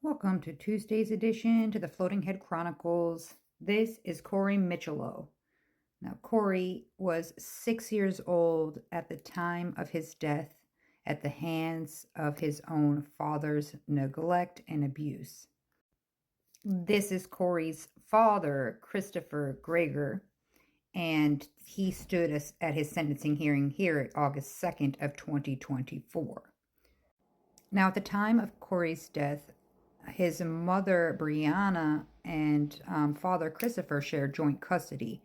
Welcome to Tuesday's edition to the Floating Head Chronicles. This is Corey Micciolo. Now, Corey was 6 years old at the time of his death at the hands of his own father's neglect and abuse. This is Corey's father, Christopher Gregor, and he stood at his sentencing hearing here at August 2nd of 2024. Now, at the time of Corey's death, his mother, Breanna, and father, Christopher, shared joint custody.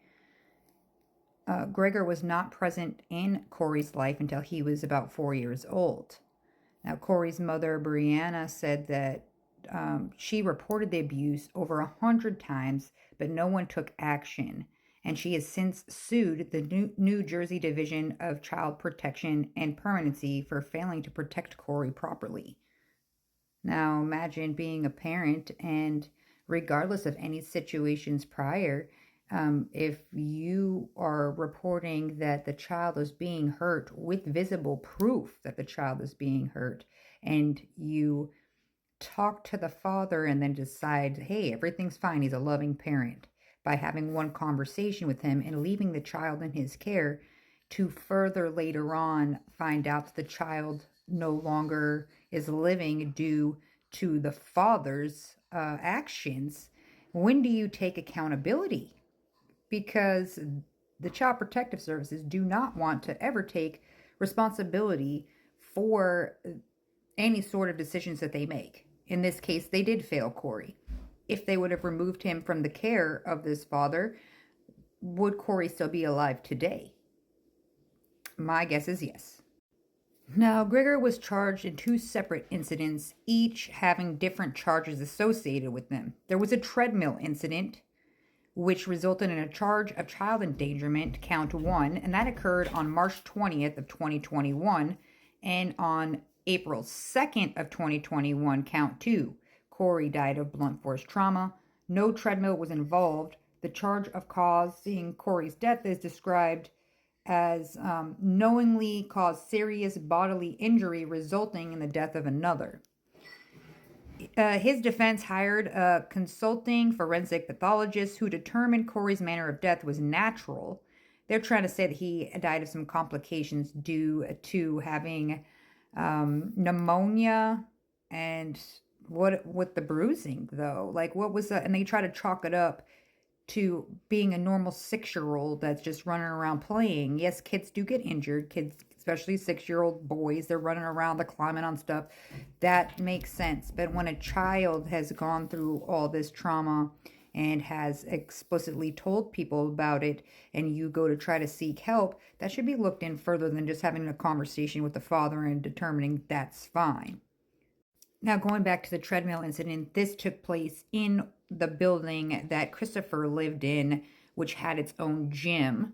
Gregor was not present in Corey's life until he was about 4 years old. Now, Corey's mother, Breanna, said that she reported the abuse over 100 times, but no one took action. And she has since sued the New Jersey Division of Child Protection and Permanency for failing to protect Corey properly. Now, imagine being a parent, and regardless of any situations prior, if you are reporting that the child is being hurt with visible proof that the child is being hurt, and you talk to the father and then decide, hey, everything's fine, he's a loving parent, by having one conversation with him and leaving the child in his care, to further later on find out that the child no longer is living due to the father's actions, when do you take accountability? Because the Child Protective Services do not want to ever take responsibility for any sort of decisions that they make. In this case, they did fail Corey. If they would have removed him from the care of this father, would Corey still be alive today? My guess is yes. Now, Gregor was charged in 2 separate incidents, each having different charges associated with them. There was a treadmill incident, which resulted in a charge of child endangerment, count 1, and that occurred on March 20th of 2021, and on April 2nd of 2021, count 2, Corey died of blunt force trauma. No treadmill was involved. The charge of causing Corey's death is described as knowingly caused serious bodily injury resulting in the death of another. His defense hired a consulting forensic pathologist who determined Corey's manner of death was natural. They're trying to say that he died of some complications due to having pneumonia. And what with the bruising, though? Like, what was that? And they try to chalk it up to being a normal 6-year-old that's just running around playing. Yes, kids do get injured. Kids, especially 6-year-old boys, they're running around, they're climbing on stuff. That makes sense. But when a child has gone through all this trauma and has explicitly told people about it, and you go to try to seek help, that should be looked in further than just having a conversation with the father and determining that's fine. Now, going back to the treadmill incident, this took place in the building that Christopher lived in, which had its own gym.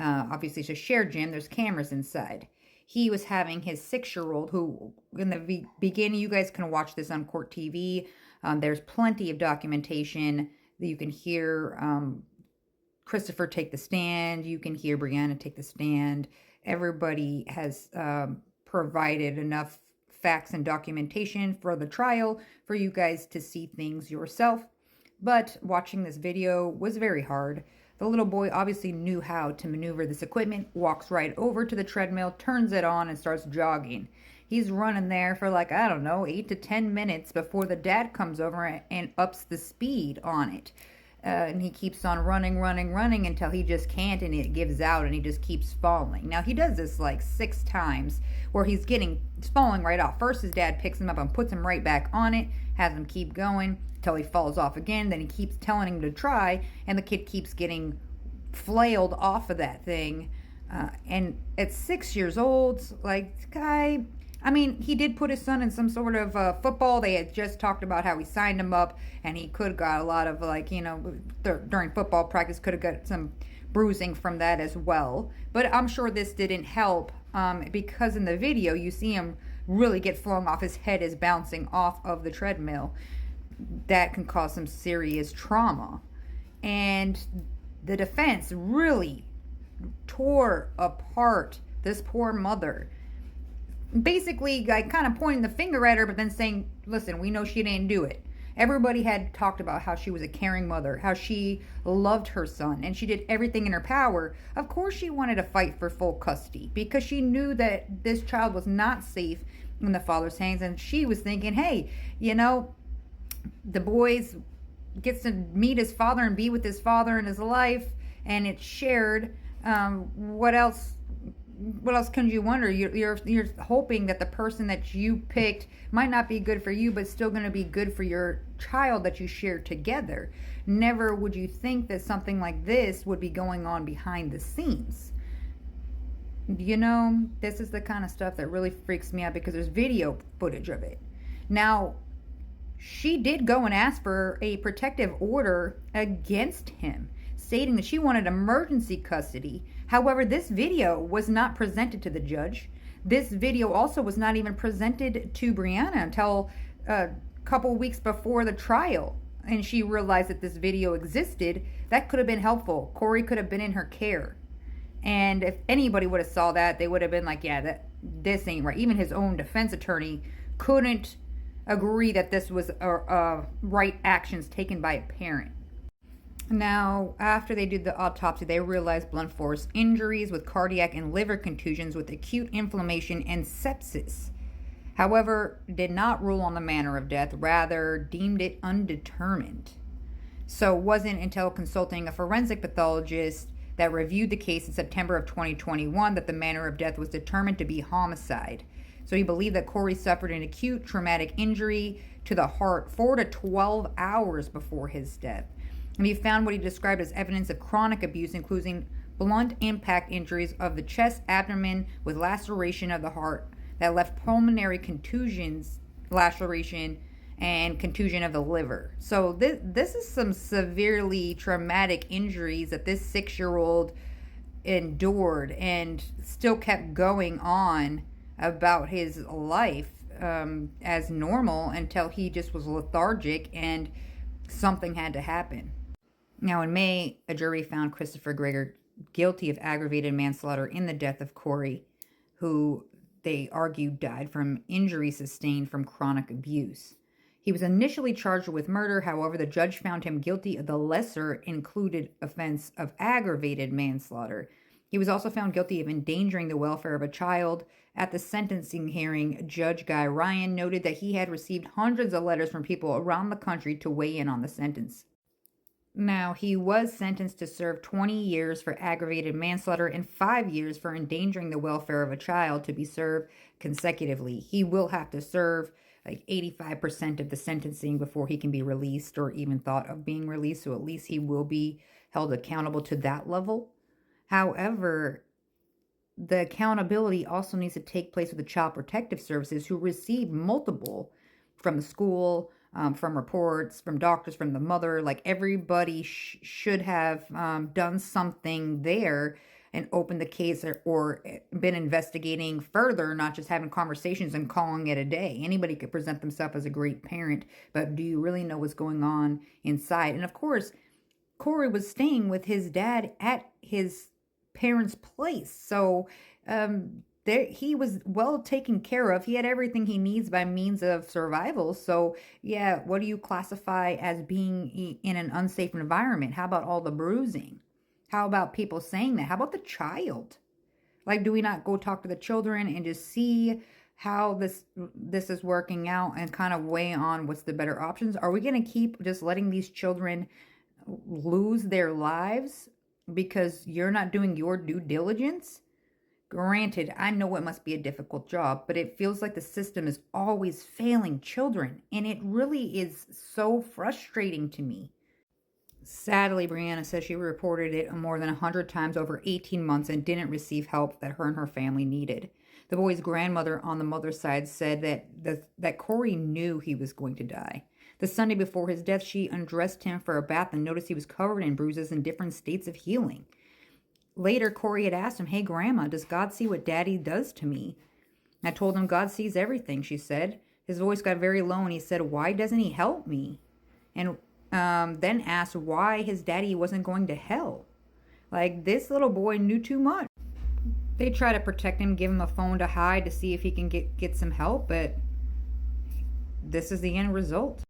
Obviously, it's a shared gym. There's cameras inside. He was having his 6-year-old, who in the beginning, you guys can watch this on Court TV. There's plenty of documentation that you can hear Christopher take the stand. You can hear Breanna take the stand. Everybody has provided enough facts and documentation for the trial for you guys to see things yourself. But watching this video was very hard. The little boy obviously knew how to maneuver this equipment, walks right over to the treadmill, turns it on, and starts jogging. He's running there for like, I don't know, 8 to 10 minutes before the dad comes over and ups the speed on it. And he keeps on running until he just can't, and it gives out and he just keeps falling. Now, he does this like 6 times where he's falling right off. First, his dad picks him up and puts him right back on it, has him keep going until he falls off again. Then he keeps telling him to try, and the kid keeps getting flailed off of that thing. And at 6 years old, like, guy, I mean, he did put his son in some sort of football. They had just talked about how he signed him up, and he could have got a lot of, like, during football practice, could have got some bruising from that as well. But I'm sure this didn't help because in the video, you see him really get flung off. His head is bouncing off of the treadmill. That can cause some serious trauma. And the defense really tore apart this poor mother. Basically, like, kind of pointing the finger at her, but then saying, listen, we know she didn't do it. Everybody had talked about how she was a caring mother, how she loved her son, and she did everything in her power. Of course, she wanted to fight for full custody because she knew that this child was not safe in the father's hands. And she was thinking, hey, the boys gets to meet his father and be with his father in his life, and it's shared. What else? What else can you wonder? You're hoping that the person that you picked might not be good for you, but still going to be good for your child that you share together. Never would you think that something like this would be going on behind the scenes. This is the kind of stuff that really freaks me out because there's video footage of it. Now, she did go and ask for a protective order against him, stating that she wanted emergency custody. However, this video was not presented to the judge. This video also was not even presented to Breanna until a couple weeks before the trial. And she realized that this video existed. That could have been helpful. Corey could have been in her care. And if anybody would have saw that, they would have been like, yeah, this ain't right. Even his own defense attorney couldn't agree that this was right actions taken by a parent. Now, after they did the autopsy, they realized blunt force injuries with cardiac and liver contusions with acute inflammation and sepsis. However, did not rule on the manner of death, rather deemed it undetermined. So it wasn't until consulting a forensic pathologist that reviewed the case in September of 2021 that the manner of death was determined to be homicide. So he believed that Corey suffered an acute traumatic injury to the heart 4 to 12 hours before his death. And he found what he described as evidence of chronic abuse, including blunt impact injuries of the chest, abdomen, with laceration of the heart that left pulmonary contusions, laceration, and contusion of the liver. So this is some severely traumatic injuries that this 6-year-old endured and still kept going on about his life as normal until he just was lethargic and something had to happen. Now, in May, a jury found Christopher Gregor guilty of aggravated manslaughter in the death of Corey, who they argued died from injuries sustained from chronic abuse. He was initially charged with murder. However, the judge found him guilty of the lesser included offense of aggravated manslaughter. He was also found guilty of endangering the welfare of a child. At the sentencing hearing, Judge Guy Ryan noted that he had received hundreds of letters from people around the country to weigh in on the sentence. Now, he was sentenced to serve 20 years for aggravated manslaughter and 5 years for endangering the welfare of a child to be served consecutively. He will have to serve like 85% of the sentencing before he can be released or even thought of being released. So at least he will be held accountable to that level. However, the accountability also needs to take place with the Child Protective Services, who received multiple from the school, from reports, from doctors, from the mother. Like everybody should have done something there and opened the case or been investigating further, not just having conversations and calling it a day. Anybody could present themselves as a great parent, but do you really know what's going on inside? And of course, Corey was staying with his dad at his parents' place. So he was well taken care of. He had everything he needs by means of survival. So yeah, what do you classify as being in an unsafe environment? How about all the bruising? How about people saying that? How about the child? Like, do we not go talk to the children and just see how this is working out and kind of weigh on what's the better options? Are we going to keep just letting these children lose their lives because you're not doing your due diligence? Granted, I know it must be a difficult job, but it feels like the system is always failing children, and it really is so frustrating to me. Sadly, Breanna says she reported it more than 100 times over 18 months and didn't receive help that her and her family needed. The boy's grandmother on the mother's side said that Corey knew he was going to die. The Sunday before his death, she undressed him for a bath and noticed he was covered in bruises in different states of healing. Later, Corey had asked him, "Hey, Grandma, does God see what Daddy does to me?" I told him God sees everything, she said. His voice got very low and he said, "Why doesn't he help me?" And then asked why his daddy wasn't going to hell. Like, this little boy knew too much. They try to protect him, give him a phone to hide to see if he can get some help, but this is the end result.